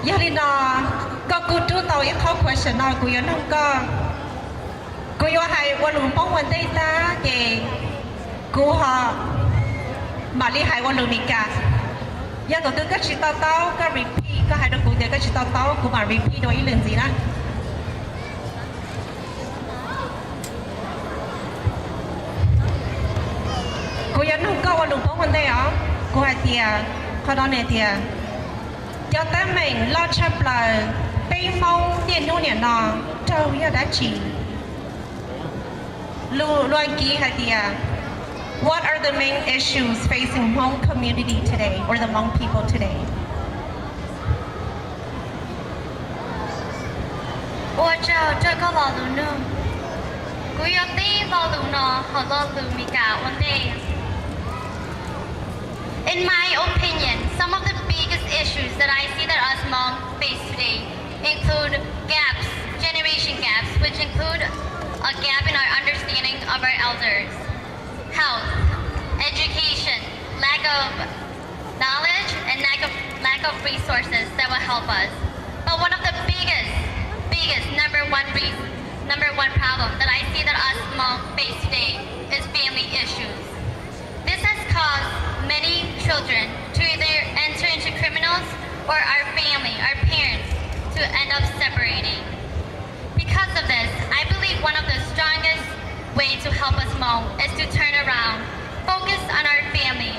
giờ đi nó có cụ chú tàu ít khó question nó cụ nó có cụ yêu hay quan lump bóng vấn đề ta thì cụ họ mà đi hay quan lump mình cả giờ tổ tư các chị tao có repeat có hai đứa cụ thì các chị tao cụ mà repeat đó ý lần gì đó cụ yêu nó có quan lump bóng vấn đề đó cụ hay thì họ đó này thì cho ta mình lo chấp là bây mong tiền nô nè nọ trâu ya đã chỉ loan ký hay thì what are the main issues facing Hmong community today or the Hmong people today? 我这个老路呢，我要对老路呢，好老路米嘎问题。In my opinion, some of the biggest issues that I see that us Hmong face today include gaps, generation gaps, which include a gap in our understanding of our elders, health, education, lack of knowledge, and lack of resources that will help us. But one of the biggest number one problem that I see that us Hmong face today is family issues. This has caused many children to either enter into criminals or our family, our parents, to end up separating. Because of this, I believe one of the strongest ways to help us Hmong is to turn around, focus on our family.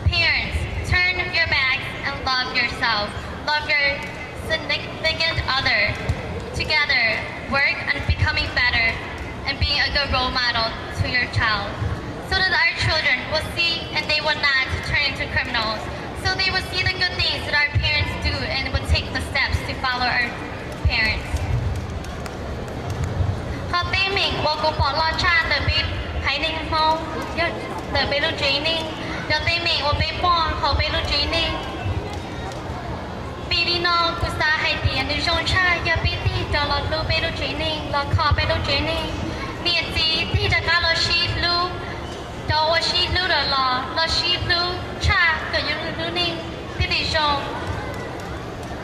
Parents, turn your backs and love yourself, love your significant other. Together, work on becoming better and being a good role model to your child, so that our children will see and they will not turn into criminals. So they will see the good things that our parents do and will take the steps to follow our parents. เขาตีมิงว่ากูปอดลอดชาแต่ไปไฮนิ่งมองแต่ไปรู้จีนิ่งเดี๋ยวตีมิงว่าไปป้อนเขาไปรู้จีนิ่งปีนี้น้องกูสาให้เตียนในช่วงชาอย่าปีที่จะรอดูไปรู้จีนิ่งรอคอไปรู้จีนิ่งเมียจีที่จะการรอชีพลูกเจ้าว่าชีพลูกรอชีพลูกชาเกิดอยู่รู้นิ่งที่ดิชง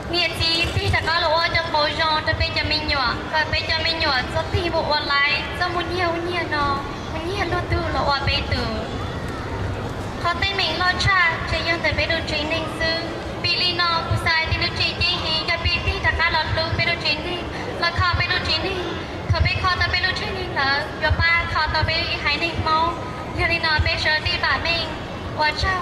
เมียจีที่จะการรอจะโบยองจะเป็นจะไม่หยวกก็เป็นจะไม่หยวกจะตีบุวันไรจะมุนเหี่ยวเนี่ยนอมุนเหี่ยวรู้ตัวเราว่าไปตัวเขาเต้นมิงรอชาจะยังแต่ไปดูจีนิ่งซื้อปีลีนอผู้ชายที่ดูจีนิ่งฮีจะปีที่จะการรอดูไปดูจีนิ่งราคาไปดูจีนิ่งเขาไปคอจะไปดูจีนิ่งเหรออย่าป้าคอจะไปหายนิ่งมองอย่าลีนอไปเชิญที่บ้านมิงว่าเจ้า